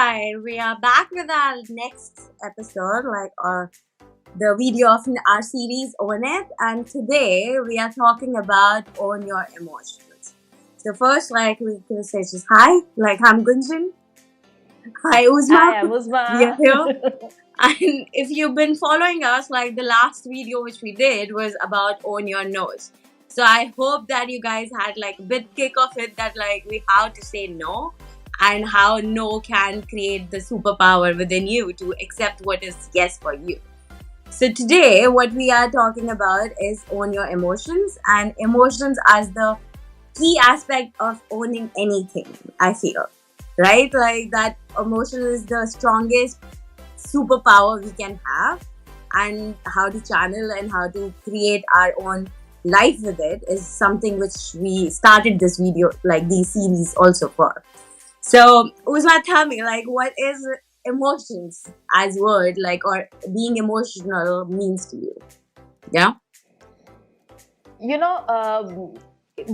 right, we are back with our next episode, the video of our series Own It, and today we are talking about own your emotions. So first, we can say just hi, I'm Gunjan. Hi Hi, Uzma, I'm we are Uzma. here. And if you've been following us, the last video which we did was about own your nose. So I hope that you guys had a bit kick of it that we how to say no and how no can create the superpower within you to accept what is yes for you. So today what we are talking about is own your emotions, and emotions as the key aspect of owning anything, I feel. Right? Like that emotion is the strongest superpower we can have, and how to channel and how to create our own life with it is something which we started this video, these series also for. So Uzma, tell me, what is emotions as word, or being emotional means to you? Yeah. you know,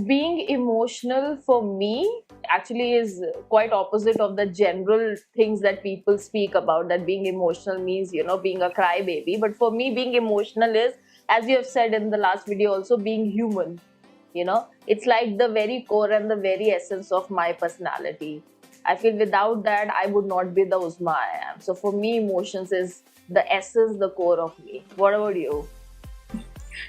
being emotional for me actually is quite opposite of the general things that people speak about. That being emotional means, being a crybaby. But for me, being emotional is, as you have said in the last video, also being human. It's like the very core and the very essence of my personality. I feel without that, I would not be the Uzma I am. So for me, emotions is the essence, the core of me. What about you?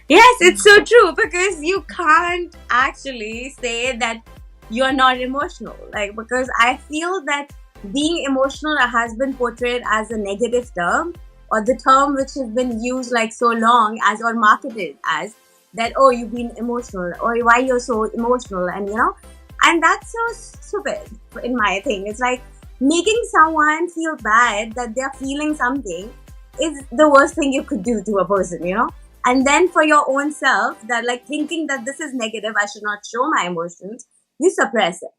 Yes, it's so true because you can't actually say that you're not emotional. Because I feel that being emotional has been portrayed as a negative term, or the term which has been used so long as or marketed as that, oh, you've been emotional, or why you're so emotional, and that's so stupid in my thing. It's like making someone feel bad that they're feeling something is the worst thing you could do to a person. And then for your own self, that thinking that this is negative, I should not show my emotions, you suppress it.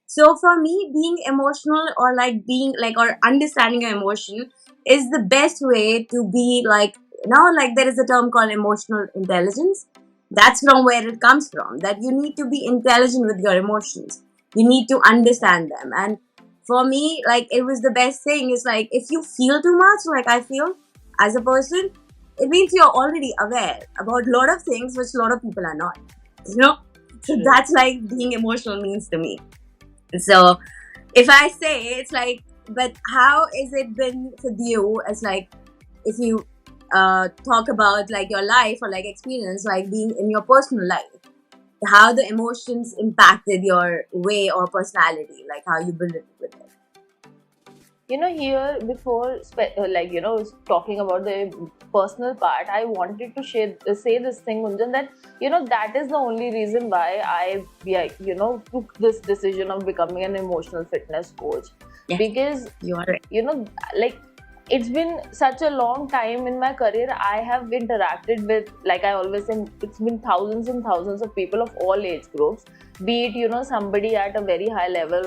So for me, being emotional, or being or understanding your emotion is the best way to be there is a term called emotional intelligence. That's from where it comes from, that you need to be intelligent with your emotions. You need to understand them. And for me, it was the best thing is if you feel too much, I feel as a person, it means you're already aware about a lot of things which a lot of people are not. You know? So True. that's being emotional means to me. So if I say it's but how is it been with you as if you talk about your life or experience being in your personal life, how the emotions impacted your way or personality, how you build it with it. Here before talking about the personal part, I wanted to say this thing, Gunjan, that that is the only reason why I took this decision of becoming an emotional fitness coach. Yes, Because you are right. like it's been such a long time in my career. I have interacted with, like I always say, it's been thousands and thousands of people of all age groups, be it somebody at a very high level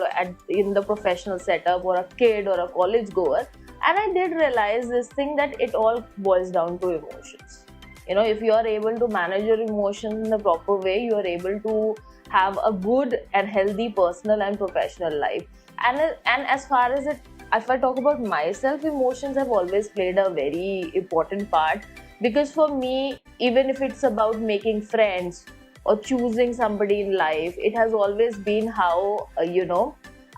in the professional setup, or a kid or a college goer. And I did realize this thing, that it all boils down to emotions. If you are able to manage your emotions in the proper way, you are able to have a good and healthy personal and professional life. And as far as it, if I talk about myself, emotions have always played a very important part. Because for me, even if it's about making friends or choosing somebody in life, it has always been how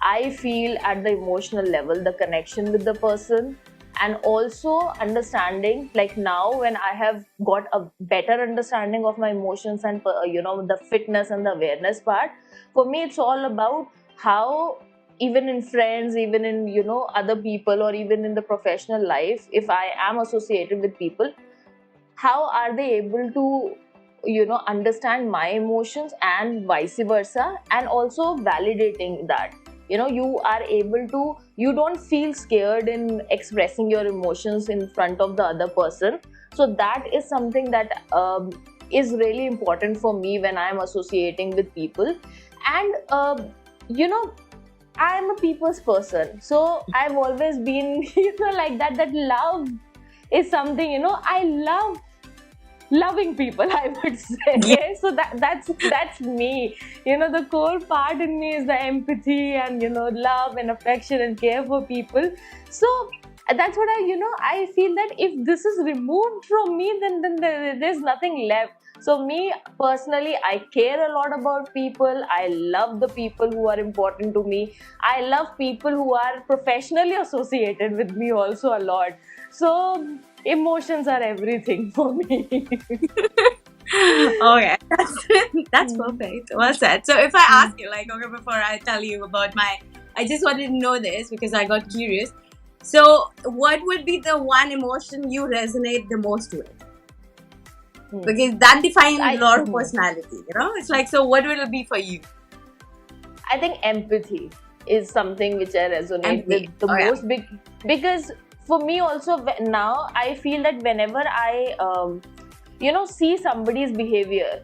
I feel at the emotional level, the connection with the person. And also understanding, like now when I have got a better understanding of my emotions and the fitness and the awareness part, for me it's all about how, even in friends, even in other people, or even in the professional life, if I am associated with people, how are they able to understand my emotions and vice versa, and also validating that you are able to, you don't feel scared in expressing your emotions in front of the other person. So that is something that is really important for me when I am associating with people. And I am a people's person, so I've always been like that love is something I love loving people, I would Yeah. say. So that's me. The core part in me is the empathy and love and affection and care for people. So that's what I feel that if this is removed from me, then there's nothing left. So me personally, I care a lot about people. I love the people who are important to me. I love people who are professionally associated with me also a lot. So emotions are everything for me. Okay, that's perfect. Well said. So if I ask you, like, okay, before I tell you about I just wanted to know this because I got curious. So, what would be the one emotion you resonate the most with? Because that defines a lot of personality, It's like, so what will it be for you? I think empathy is something which I resonate with the most. Because for me also now, I feel that whenever I see somebody's behavior,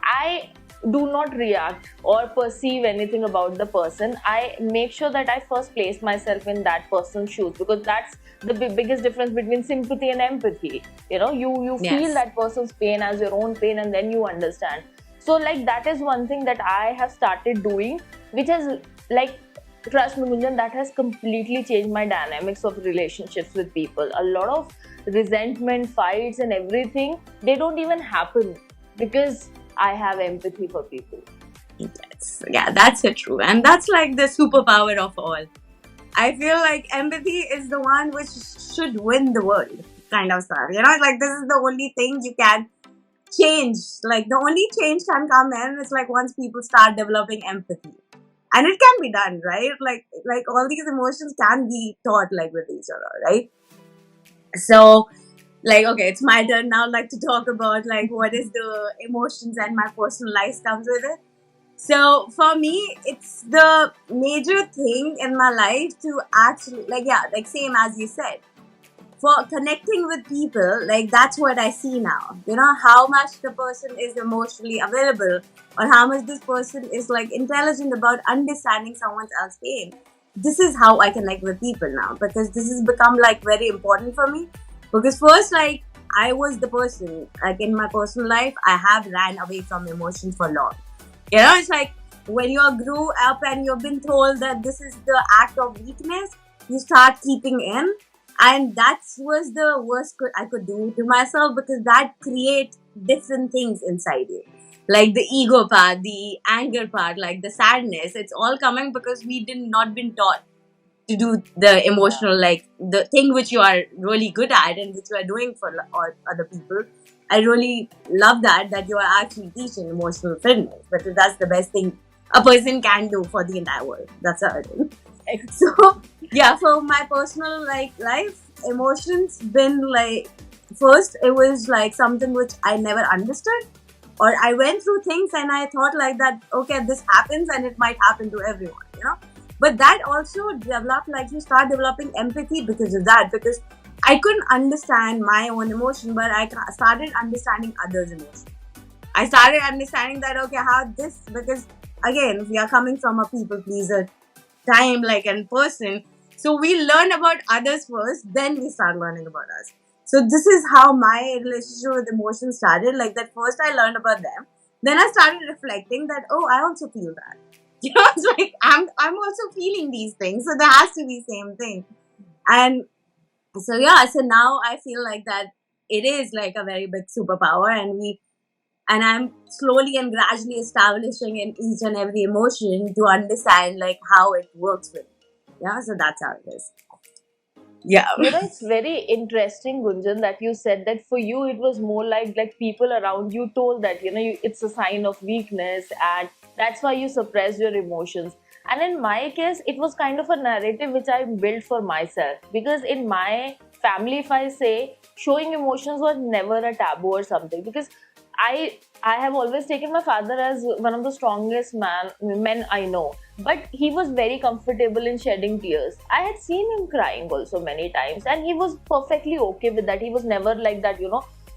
I do not react or perceive anything about the person. I make sure that I first place myself in that person's shoes, because that's the biggest difference between sympathy and empathy. You feel that person's pain as your own pain, and then you understand. So like that is one thing that I have started doing, which has, like, trust me, Gunjan, that has completely changed my dynamics of relationships with people. A lot of resentment, fights and everything, they don't even happen because I have empathy for people. Yes. Yeah, that's so true. And that's like the superpower of all. I feel like empathy is the one which should win the world, kind of stuff. Like this is the only thing you can change. Like the only change can come in is like once people start developing empathy. And it can be done, right? Like all these emotions can be taught like with each other, right? So like, okay, it's my turn now, like to talk about like what is the emotions and my personal life comes with it. So for me, it's the major thing in my life to actually, like, yeah, like same as you said, for connecting with people, like that's what I see now. How much the person is emotionally available, or how much this person is like intelligent about understanding someone else's pain. This is how I connect with people now, because this has become like very important for me. Because first, like, I was the person, like in my personal life, I have ran away from emotions for long. It's like when you grew up and you've been told that this is the act of weakness, you start keeping in. And that was the worst I could do to myself, because that creates different things inside you. Like the ego part, the anger part, like the sadness, it's all coming because we did not been taught to do the emotional, like the thing which you are really good at and which you are doing for other people. I really love that you are actually teaching emotional fitness, because that's the best thing a person can do for the entire world. That's how it is. So yeah, for my personal like life, emotions been like, first it was like something which I never understood, or I went through things and I thought like that, okay, this happens and it might happen to everyone. But that also developed, like you start developing empathy because of that, because I couldn't understand my own emotion, but I started understanding others' emotion. I started understanding that, okay, how this, because again, we are coming from a people pleaser time, like in person. So we learn about others first, then we start learning about us. So this is how my relationship with emotions started. Like that, first I learned about them, then I started reflecting that, oh, I also feel that. It's like I'm also feeling these things, so there has to be same thing. And so yeah, so now I feel like that it is like a very big superpower, and I'm slowly and gradually establishing in each and every emotion to understand like how it works with me. Yeah, so that's how it is. Yeah. It's very interesting, Gunjan, that you said that for you it was more like people around you told that it's a sign of weakness, and that's why you suppress your emotions. And in my case, it was kind of a narrative which I built for myself, because in my family, if I say, showing emotions was never a taboo or something, because I have always taken my father as one of the strongest men I know, but he was very comfortable in shedding tears. I had seen him crying also many times, and he was perfectly okay with that. He was never like that,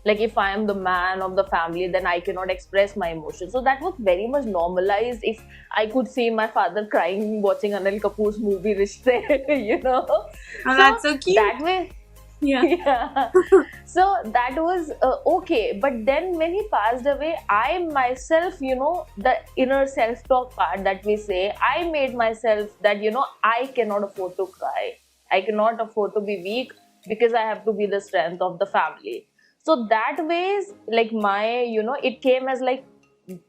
like if I am the man of the family, then I cannot express my emotions. So that was very much normalized. If I could see my father crying watching Anil Kapoor's movie Rishte, Oh, that's so cute. That way, Yeah. Yeah. So that was okay, but then when he passed away, I myself, the inner self-talk part that we say, I made myself that, I cannot afford to cry, I cannot afford to be weak, because I have to be the strength of the family. So that ways, like, my, it came as like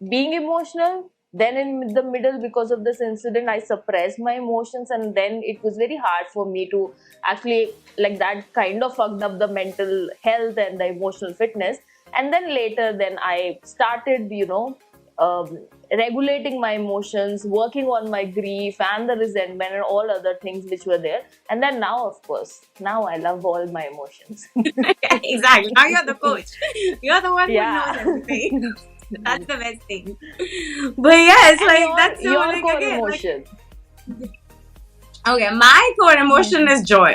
being emotional. Then in the middle, because of this incident, I suppressed my emotions, and then it was very hard for me to actually, like, that kind of fucked up the mental health and the emotional fitness. And then later, then I started, regulating my emotions, working on my grief and the resentment and all other things which were there. And then now, of course, now I love all my emotions. Exactly. Now you're the coach. You're the one who knows Yeah. everything. That's the best thing. But yes, And like that's so your like core again like emotion. okay, my core emotion is joy.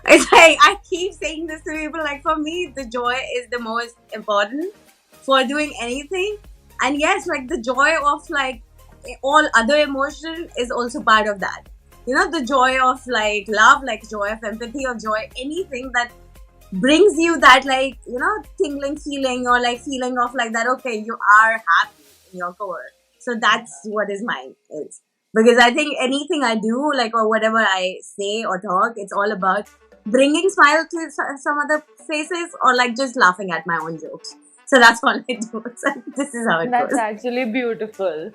It's like I keep saying this to people. Like for me, the joy is the most important for doing anything. And yes, like the joy of like all other emotion is also part of that. You know, the joy of like love, like joy of empathy, or joy anything that brings you that like tingling feeling, or like feeling of like that okay, you are happy in your core. So that's what is mine is, because I think anything I do, like, or whatever I say or talk, it's all about bringing smile to some other faces, or like just laughing at my own jokes. So that's all I do. So this is how it That's goes. actually beautiful.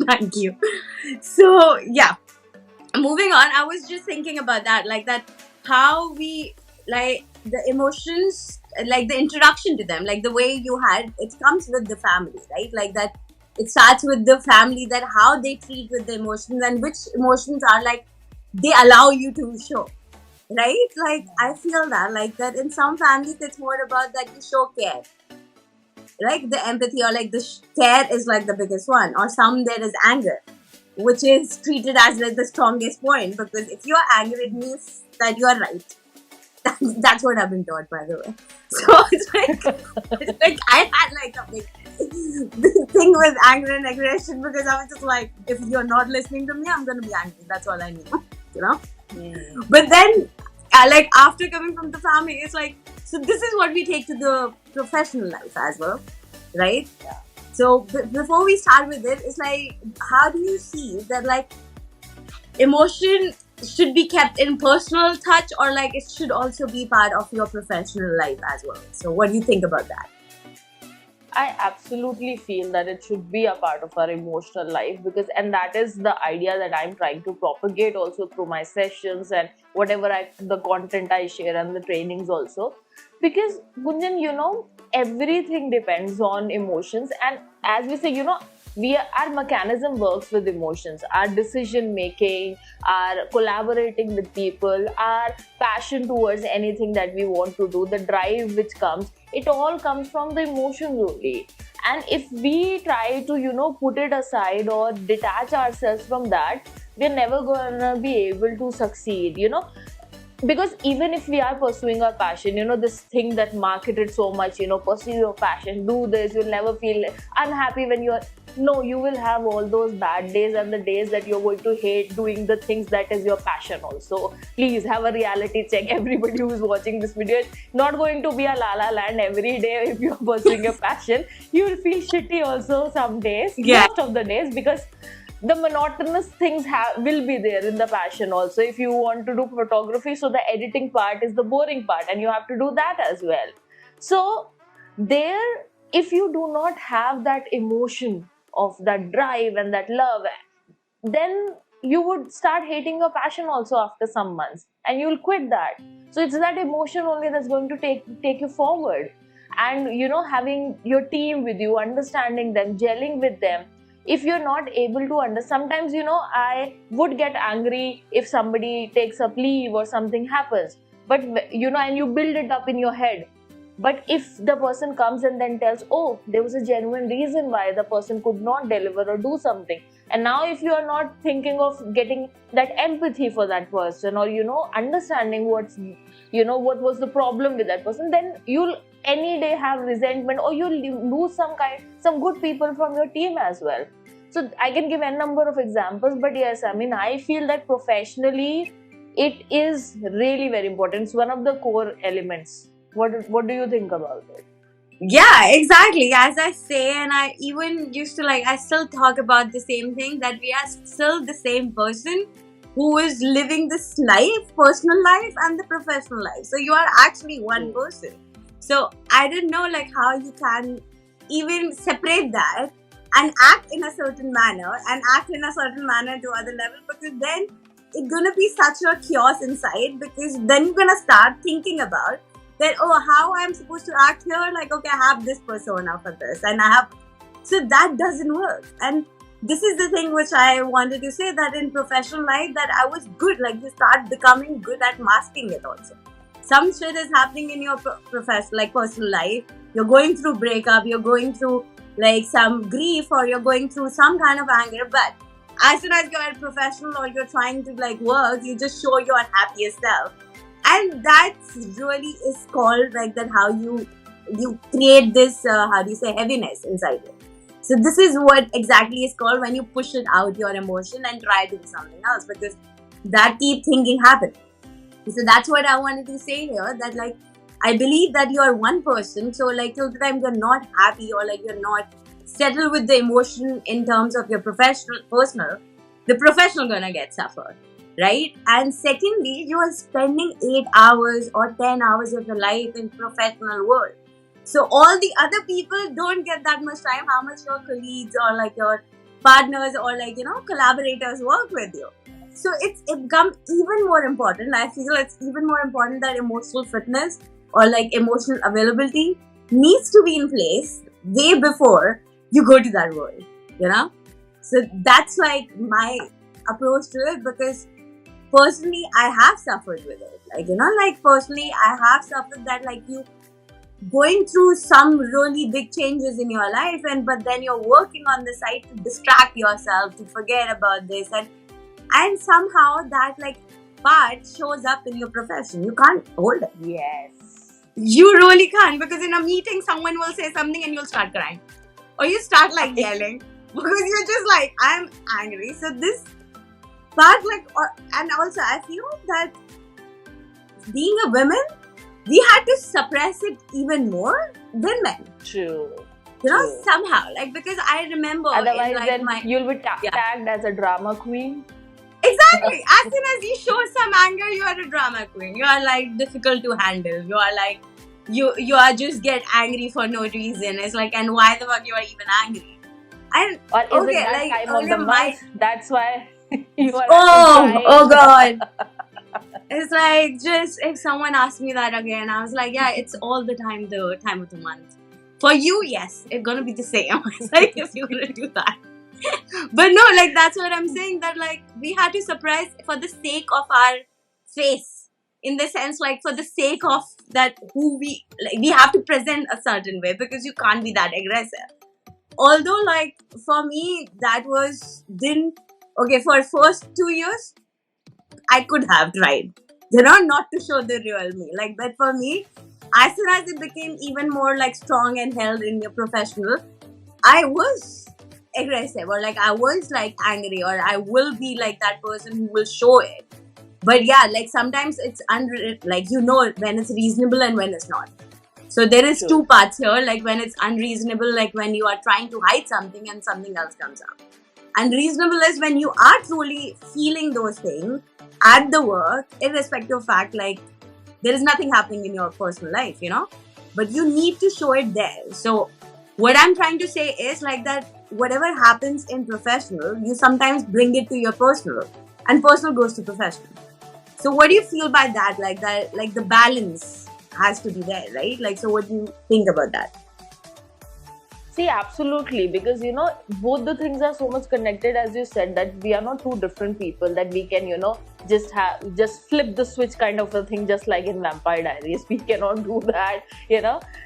Thank you. So yeah, moving on, I was just thinking about that, like that how we like the emotions, like the introduction to them, like the way you had it comes with the family, right? Like that it starts with the family, that how they treat with the emotions, and which emotions are like they allow you to show, right? Like I feel that like that in some families it's more about that you show care, like the empathy, or like the care is like the biggest one, or some there is anger, which is treated as like the strongest point, because if you are angry, it means that you are right. That's what I've been taught, by the way. So it's like I had like a big thing with anger and aggression, because I was just like, if you're not listening to me, I'm gonna be angry. That's all I need, you know. Mm. But then, like after coming from the family, it's like, so this is what we take to the professional life as well, right? Yeah. So before we start with it, it's like, how do you see that like emotion should be kept in personal touch, or like it should also be part of your professional life as well? So what do you think about that? I absolutely feel that it should be a part of our emotional life, because, and that is the idea that I'm trying to propagate also through my sessions and whatever the content I share and the trainings also. Because Gunjan, everything depends on emotions, and as we say, our mechanism works with emotions, our decision making, our collaborating with people, our passion towards anything that we want to do, the drive which comes, it all comes from the emotions only. And if we try to put it aside or detach ourselves from that, we're never gonna be able to succeed, because even if we are pursuing our passion, this thing that marketed so much, pursue your passion, do this, you'll never feel unhappy when you're, no, you will have all those bad days and the days that you're going to hate doing the things that is your passion also. Please have a reality check. Everybody who is watching this video, it's not going to be a la la land every day. If you're pursuing your passion, you will feel shitty also some days, Yeah. most of the days, because the monotonous things will be there in the passion also. If you want to do photography, so the editing part is the boring part, and you have to do that as well. So there, if you do not have that emotion of that drive and that love, then you would start hating your passion also after some months, and you'll quit that. So it's that emotion only that's going to take you forward. And having your team with you, understanding them, gelling with them. If you're not able to understand, sometimes I would get angry if somebody takes up leave or something happens, but and you build it up in your head. But if the person comes and then tells, oh, there was a genuine reason why the person could not deliver or do something, and now if you are not thinking of getting that empathy for that person, or understanding what was the problem with that person, then you'll any day have resentment, or you'll lose some good people from your team as well. So I can give a number of examples, but yes, I mean, I feel that professionally it is really very important. It's one of the core elements. What do you think about it? Yeah, exactly. As I say, and I even used to like, I still talk about the same thing, that we are still the same person who is living this life, personal life, and the professional life. So you are actually one person. So I didn't know like how you can even separate that and act in a certain manner and act in a certain manner to other level, because then it's gonna be such a chaos inside, because then you're gonna start thinking about that, oh, how I'm supposed to act here, like, okay, I have this persona for this and I have, so that doesn't work. And this is the thing which I wanted to say, that in professional life that I was good, like you start becoming good at masking it also. Some shit is happening in your professional, like personal life, you're going through breakup, you're going through like some grief, or you're going through some kind of anger, but as soon as you're a professional or you're trying to like work, you just show your happiest self. And that's really is called like that, how you create this how do you say, heaviness inside you. So this is what exactly is called when you push it out, your emotion, and try to do something else, because that keep thinking happen. So that's what I wanted to say here, that like I believe that you are one person, so like till the time you're not happy or like you're not settled with the emotion in terms of your personal, the professional gonna get suffered, right? And secondly, you are spending 8 hours or 10 hours of your life in professional world, so all the other people don't get that much time how much your colleagues or like your partners or like collaborators work with you. So it becomes even more important. I feel it's even more important that emotional fitness or like emotional availability needs to be in place way before you go to that world. So that's like my approach to it, because personally I have suffered with it, like personally I have suffered that, like you going through some really big changes in your life, and but then you're working on the side to distract yourself, to forget about this, and somehow that like part shows up in your profession. You can't hold it. Yes. You really can't, because in a meeting someone will say something and you'll start crying, or you start like yelling because you're just like, I'm angry. So this part, like, and also I feel that being a woman, we had to suppress it even more than men. True. Somehow, like, because I remember, otherwise like, then you'll be tagged as a drama queen. Exactly. As soon as you show some anger, you are a drama queen. You are like difficult to handle. You are like, you are just get angry for no reason. It's like, and why the fuck you are even angry? And or is it that like, time of the month? That's why you are. Oh God. It's like, just if someone asked me that again, I was like, yeah, it's all the time of the month. For you, yes, it's gonna be the same. It's like, if you're gonna do that. But no, like, that's what I'm saying, that like we had to suppress for the sake of our face, in the sense, like, for the sake of that who we, like, we have to present a certain way, because you can't be that aggressive. Although, like, for me, that didn't, okay, for first 2 years, I could have tried, not to show the real me. Like, but for me, as soon as it became even more like strong and held in your professional, I was aggressive, or like I was like angry, or I will be like that person who will show it. But yeah, like sometimes it's like, when it's reasonable and when it's not. So there is two parts here, like when it's unreasonable, like when you are trying to hide something and something else comes up. Unreasonable is when you are truly feeling those things at the work, irrespective of fact, like there is nothing happening in your personal life, but you need to show it there. So what I'm trying to say is like that whatever happens in professional, you sometimes bring it to your personal, and personal goes to professional. So what do you feel by that? Like that, like the balance has to be there, right? Like, so what do you think about that? See, absolutely, because both the things are so much connected, as you said, that we are not two different people, that we can just flip the switch kind of a thing, just like in Vampire Diaries. We cannot do that,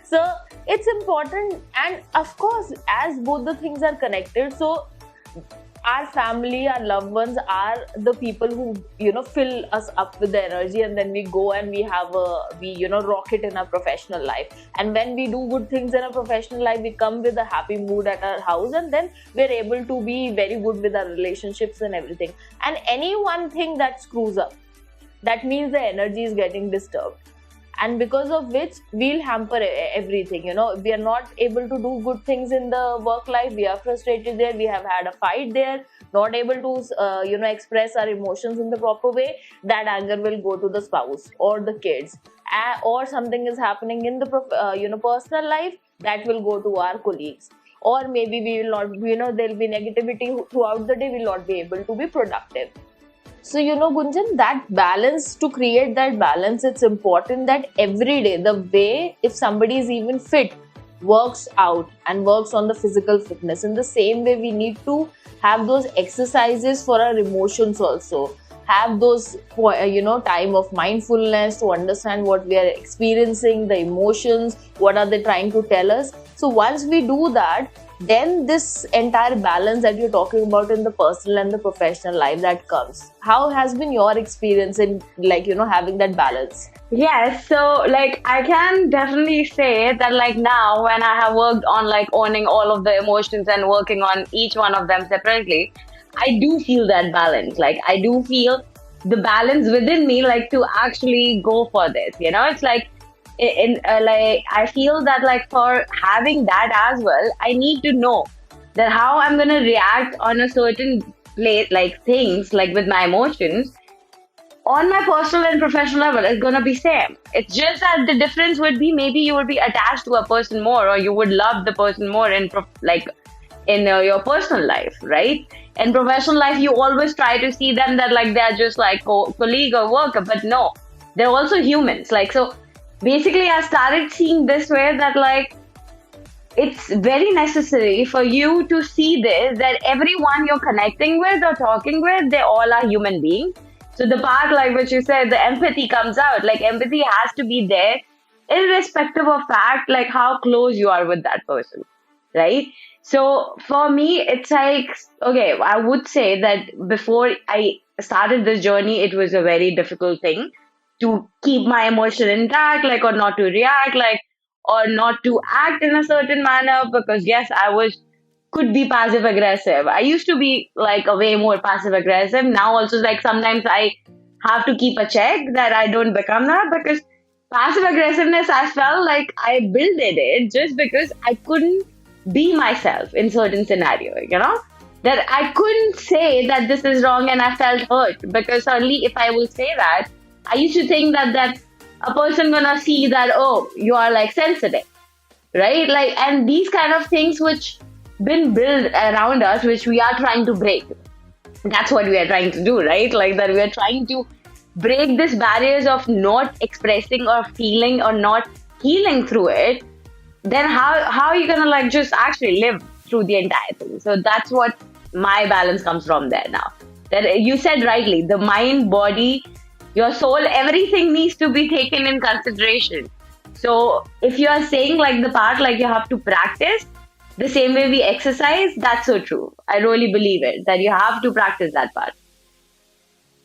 so it's important. And of course, as both the things are connected, so our family, our loved ones are the people who fill us up with the energy, and then we go and we rock it in our professional life. And when we do good things in our professional life, we come with a happy mood at our house, and then we're able to be very good with our relationships and everything. And any one thing that screws up, that means the energy is getting disturbed, and because of which we'll hamper everything. We are not able to do good things in the work life, we are frustrated there, we have had a fight there, not able to express our emotions in the proper way. That anger will go to the spouse or the kids, or something is happening in the personal life, that will go to our colleagues, or maybe we will not, there'll be negativity throughout the day, we'll not be able to be productive. So, Gunjan, that balance, to create that balance, it's important that every day, the way if somebody is even fit, works out and works on the physical fitness, in the same way, we need to have those exercises for our emotions also. Have those, time of mindfulness to understand what we are experiencing, the emotions, what are they trying to tell us. So, once we do that, then this entire balance that you're talking about in the personal and the professional life, that comes. How has been your experience in having that balance? Yes, so I can definitely say that now when I have worked on owning all of the emotions and working on each one of them separately, I do feel that balance. I do feel the balance within me to actually go for this. It's I feel that for having that as well, I need to know that how I'm gonna react on a certain place, things with my emotions on my personal and professional level is gonna be same. It's just that the difference would be maybe you would be attached to a person more, or you would love the person more in your personal life, right? In professional life, you always try to see them that they're just colleague or worker, but no, they're also humans. So basically, I started seeing this way that it's very necessary for you to see this, that everyone you're connecting with or talking with, they all are human beings. So the part which you said, the empathy comes out. Empathy has to be there, irrespective of fact how close you are with that person, right? So for me, it's okay, I would say that before I started this journey, it was a very difficult thing to keep my emotion intact, or not to react, or not to act in a certain manner, because yes, could be passive aggressive. I used to be a way more passive aggressive. Now also sometimes I have to keep a check that I don't become that, because passive aggressiveness, I felt like I builded it just because I couldn't be myself in certain scenario, that I couldn't say that this is wrong, and I felt hurt, because only if I will say that, I used to think that a person gonna see that, oh, you are sensitive, right? And these kind of things which been built around us, which we are trying to break. That's what we are trying to do, right? That we are trying to break these barriers of not expressing or feeling or not healing through it. Then how are you gonna just actually live through the entire thing? So that's what my balance comes from there now. That you said rightly, the mind, body, your soul, everything needs to be taken in consideration. So if you are saying the part you have to practice the same way we exercise, that's so true. I really believe it, that you have to practice that part.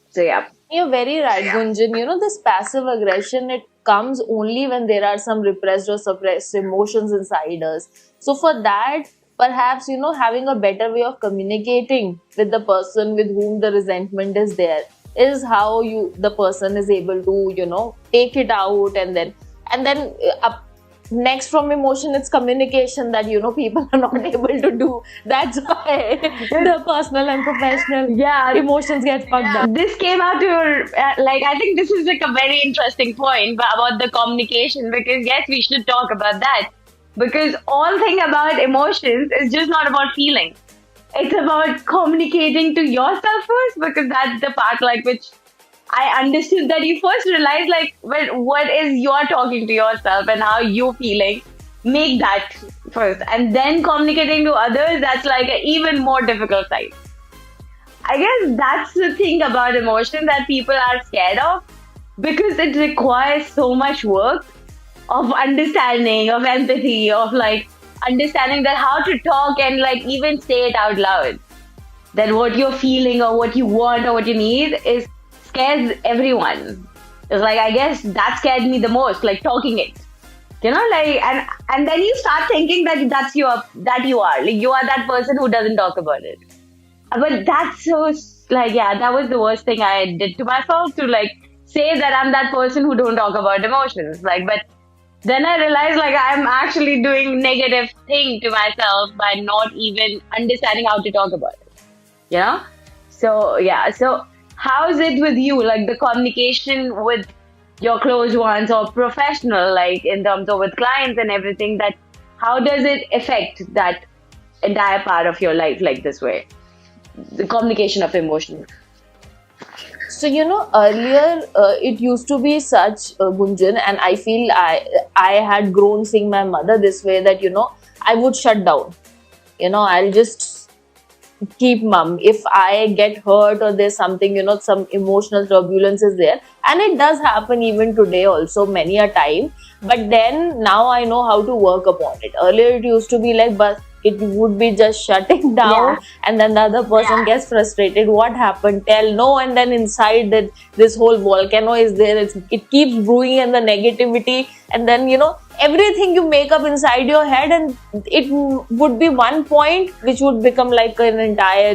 So yeah. You're very right, Gunjan. This passive aggression, it comes only when there are some repressed or suppressed emotions inside us. So for that, perhaps, having a better way of communicating with the person with whom the resentment is there is how the person is able to, take it out, and then next from emotion, it's communication that people are not able to do. That's why the personal and professional emotions get fucked up. This came out to I think this is a very interesting point about the communication, because yes, we should talk about that, because all thing about emotions is just not about feeling. It's about communicating to yourself first, because that's the part which I understood, that you first realize what is you're talking to yourself and how you feeling. Make that first, and then communicating to others, that's an even more difficult side. I guess that's the thing about emotion that people are scared of, because it requires so much work of understanding, of empathy, of understanding that how to talk and even say it out loud. That what you're feeling or what you want or what you need is scares everyone. It's I guess that scared me the most, talking it. And then you start thinking that you are that person who doesn't talk about it. But that's so that was the worst thing I did to myself, to say that I'm that person who don't talk about emotions. Like, but then I realized like I'm actually doing negative thing to myself by not even understanding how to talk about it. You know? So yeah. So how's it with you? Like the communication with your close ones or professional, like in terms of with clients and everything, that how does it affect that entire part of your life like this way? The communication of emotions. So earlier it used to be such, Gunjan, and I feel I had grown seeing my mother this way, that I would shut down. I'll just keep mum if I get hurt or there's something, some emotional turbulence is there, and it does happen even today also many a time. But then now I know how to work upon it. Earlier it used to be like, but it would be just shutting Yeah. down, and then the other person gets frustrated, what happened, tell no, and then inside that this whole volcano is there, it keeps brewing, and the negativity, and then everything you make up inside your head, and it would be one point which would become like an entire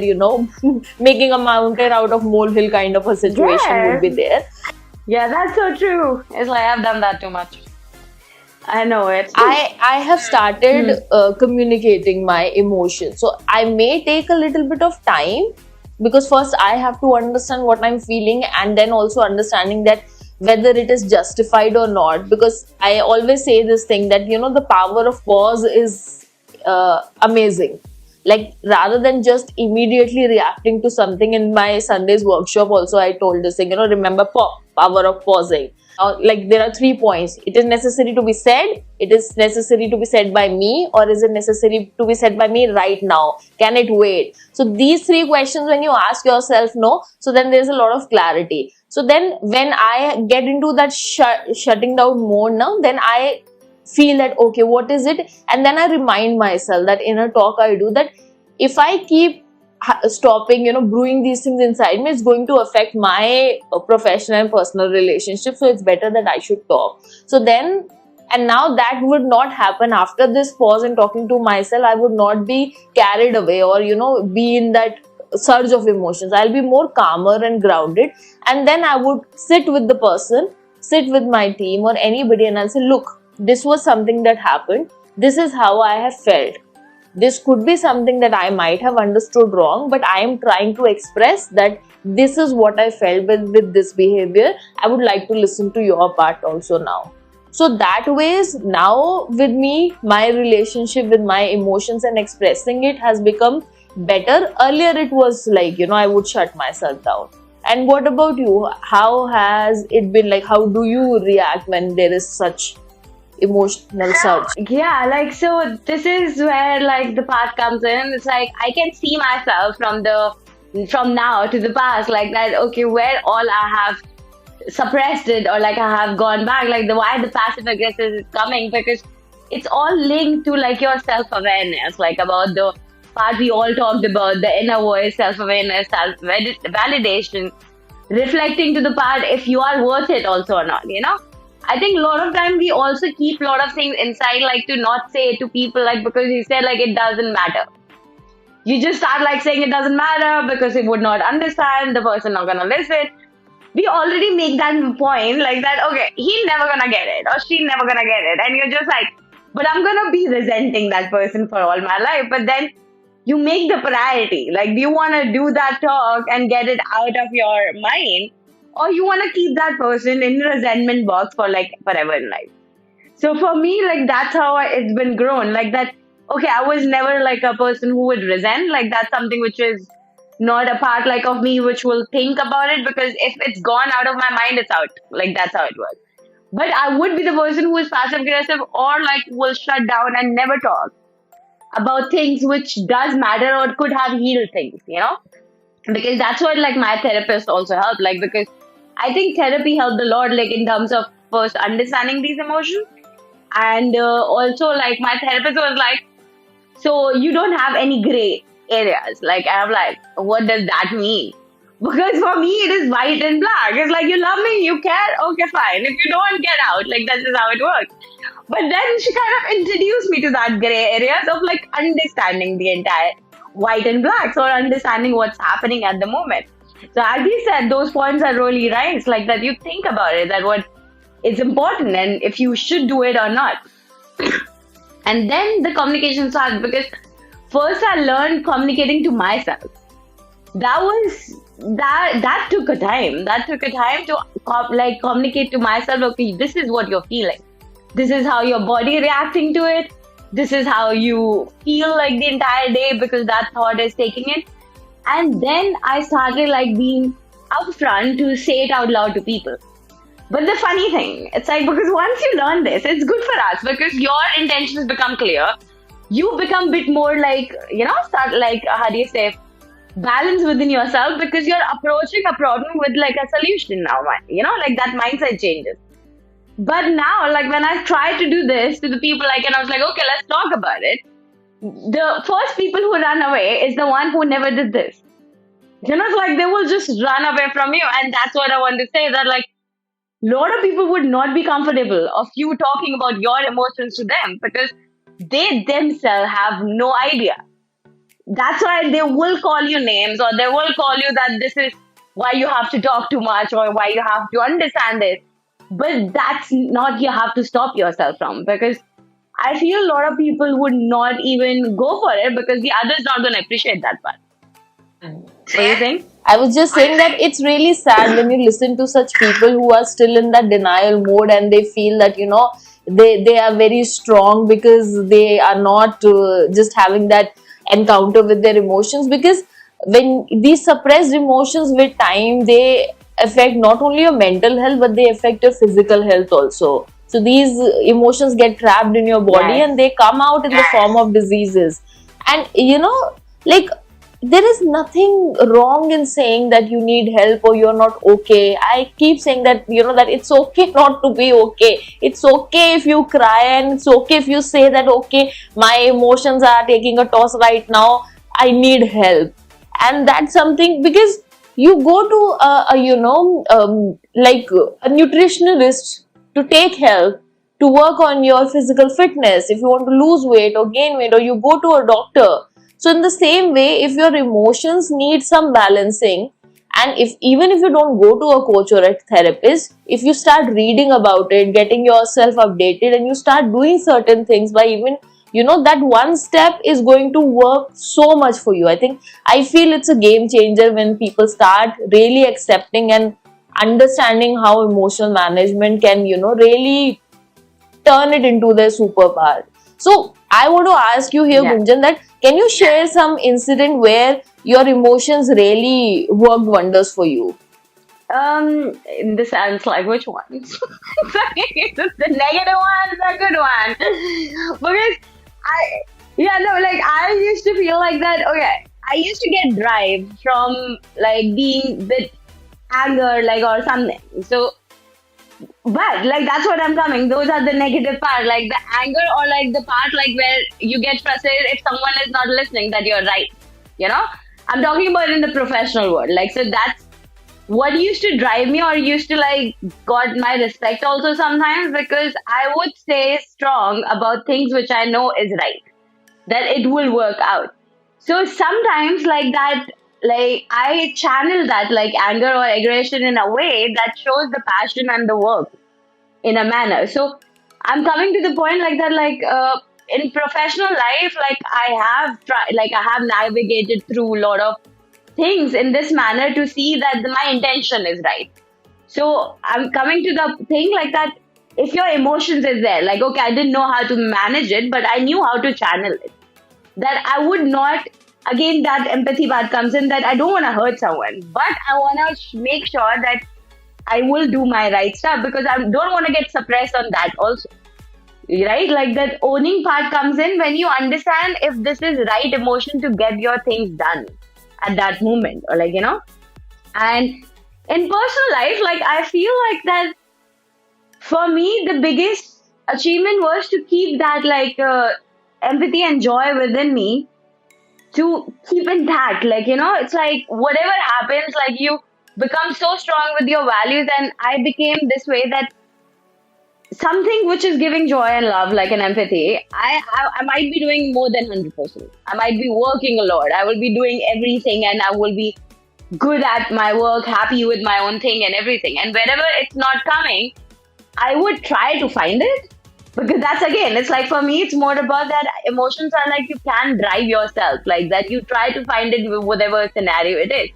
making a mountain out of molehill kind of a situation would be Yes. there. Yeah, that's so true. It's like I've done that too much. I know it. I have started communicating my emotions. So I may take a little bit of time, because first I have to understand what I'm feeling, and then also understanding that whether it is justified or not. Because I always say this thing that the power of pause is amazing. Like, rather than just immediately reacting to something, in my Sunday's workshop also I told this thing, remember power of pausing. Like, there are 3 points. It is necessary to be said, it is necessary to be said by me, or is it necessary to be said by me right now? Can it wait? So these 3 questions, when you ask yourself no, so then there's a lot of clarity. So then when I get into that shutting down mode now, then I feel that, okay, what is it? And then I remind myself that inner talk I do, that if I keep stopping brewing these things inside me, it's going to affect my professional and personal relationship. So it's better that I should talk. So then, and now that would not happen. After this pause and talking to myself, I would not be carried away, or be in that surge of emotions. I'll be more calmer and grounded, and then I would sit with the person, sit with my team or anybody, and I'll say, look, this was something that happened, this is how I have felt. This could be something that I might have understood wrong, but I am trying to express that this is what I felt with this behavior. I would like to listen to your part also now. So that ways, now with me, my relationship with my emotions and expressing it has become better. Earlier it was like, I would shut myself down. And what about you? How has it been? Like, how do you react when there is such emotional surge? Yeah, like so this is where like the past comes in. It's like I can see myself from now to the past, like that, okay, where all I have suppressed it, or like I have gone back, like the why the passive aggressive is coming, because it's all linked to like your self-awareness, like about the part we all talked about, the inner voice, self-awareness, self-validation, reflecting to the part if you are worth it also or not, I think a lot of time we also keep a lot of things inside, like to not say it to people, like because you said like it doesn't matter. You just start like saying it doesn't matter because it would not understand, the person not gonna listen. We already make that point like that, okay, he never gonna get it or she never gonna get it. And you're just like, but I'm gonna be resenting that person for all my life. But then you make the priority. Like, do you wanna do that talk and get it out of your mind? Or you wanna keep that person in the resentment box for like forever in life? So for me, like that's how it's been grown. Like that, okay, I was never like a person who would resent. Like that's something which is not a part like of me which will think about it, because if it's gone out of my mind, it's out. Like that's how it works. But I would be the person who is passive aggressive or like will shut down and never talk about things which does matter or could have healed things. Because that's what like my therapist also helped. Like because I think therapy helped a lot, like in terms of first understanding these emotions, and also like my therapist was like, so you don't have any gray areas. Like I'm like, what does that mean? Because for me it is white and black. It's like, you love me, you care, okay, fine. If you don't, get out. Like that's just how it works. But then she kind of introduced me to that gray areas of like understanding the entire white and blacks, or understanding what's happening at the moment. So as you said, those points are really right. It's like that you think about it, that what is important and if you should do it or not. And then the communication starts because first I learned communicating to myself. That was that took a time. That took a time to like communicate to myself. Okay, this is what you're feeling. This is how your body reacting to it. This is how you feel like the entire day because that thought is taking it. And then I started like being upfront to say it out loud to people. But the funny thing, it's like because once you learn this, it's good for us because your intentions become clear. You become a bit more like, start like, how do you say, balance within yourself because you're approaching a problem with like a solution now, like that mindset changes. But now, like when I try to do this to the people, like, and I was like, okay, let's talk about it. The first people who run away is the one who never did this. It's like they will just run away from you. And that's what I want to say, that like, a lot of people would not be comfortable of you talking about your emotions to them because they themselves have no idea. That's why they will call you names or they will call you that this is why you have to talk too much or why you have to understand it. But that's not you have to stop yourself from, because I feel a lot of people would not even go for it because the other's not going to appreciate that part. What do you think? I was just saying that it's really sad when you listen to such people who are still in that denial mode and they feel that, they are very strong because they are not just having that encounter with their emotions. Because when these suppressed emotions with time, they affect not only your mental health but they affect your physical health also. So these emotions get trapped in your body Yes. and they come out in the form of diseases. And like there is nothing wrong in saying that you need help or you're not okay. I keep saying that, that it's okay not to be okay. It's okay if you cry and it's okay if you say that, okay, my emotions are taking a toss right now, I need help. And that's something, because you go to like a nutritionist to take help, to work on your physical fitness, if you want to lose weight or gain weight, or you go to a doctor. So in the same way, if your emotions need some balancing, and if even if you don't go to a coach or a therapist, if you start reading about it, getting yourself updated, and you start doing certain things by even, that one step is going to work so much for you. I feel it's a game changer when people start really accepting and understanding how emotional management can, really turn it into their superpower. So I want to ask you here, Yeah. Gunjan, that can you share some incident where your emotions really worked wonders for you? In the sense, like which ones? The negative one, the good one. Because I used to feel like that. Okay, I used to get drive from like being with anger, like or something. So, but like that's what I'm coming. Those are the negative part, like the anger or like the part like where you get frustrated if someone is not listening that you're right. I'm talking about in the professional world. Like so that's what used to drive me or used to like got my respect also sometimes, because I would stay strong about things which I know is right, that it will work out. So sometimes like that, like I channel that like anger or aggression in a way that shows the passion and the work in a manner. So I'm coming to the point like that, like in professional life, like I have tried, like I have navigated through a lot of things in this manner to see that my intention is right. So I'm coming to the thing like that. If your emotions is there, like okay, I didn't know how to manage it, but I knew how to channel it. That I would not. Again, that empathy part comes in, that I don't want to hurt someone, but I want to make sure that I will do my right stuff, because I don't want to get suppressed on that also. Right? Like that owning part comes in when you understand if this is right emotion to get your things done at that moment, or like, and in personal life, like I feel like that for me, the biggest achievement was to keep that like empathy and joy within me, to keep intact. Like, it's like whatever happens, like you become so strong with your values. And I became this way that something which is giving joy and love, like an empathy, I might be doing more than 100%. I might be working a lot. I will be doing everything and I will be good at my work, happy with my own thing and everything. And wherever it's not coming, I would try to find it. Because that's again, it's like for me, it's more about that emotions are like you can drive yourself, like that you try to find it with whatever scenario it is.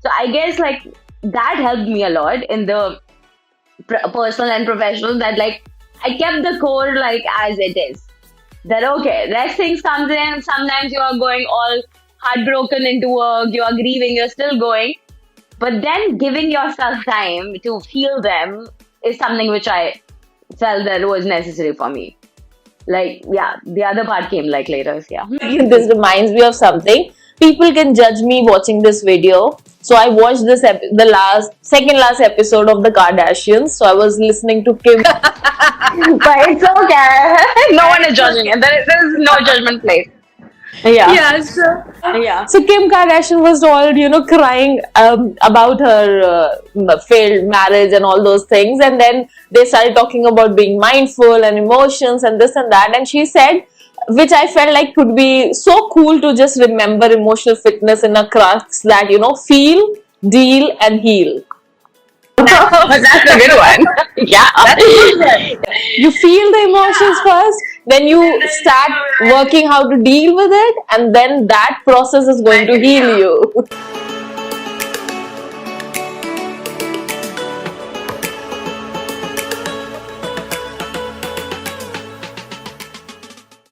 So I guess like that helped me a lot in the personal and professional, that like I kept the core like as it is. That okay, less things comes in, sometimes you are going all heartbroken into work, you are grieving, you're still going. But then giving yourself time to feel them is something which I felt that was necessary for me. Like, yeah, the other part came like later, yeah. This reminds me of something. People can judge me watching this video. So I watched this the second last episode of the Kardashians. So I was listening to Kim. But it's okay. No one is judging it. There is no judgment place. Yeah. Yeah, so Yeah. So Kim Kardashian was all, crying about her failed marriage and all those things. And then they started talking about being mindful and emotions and this and that. And she said, which I felt like could be so cool to just remember emotional fitness in a crux that, feel, deal and heal. That's a good one. Yeah. That's a good one. You feel the emotions first, then you start working how to deal with it, and then that process is going to heal you.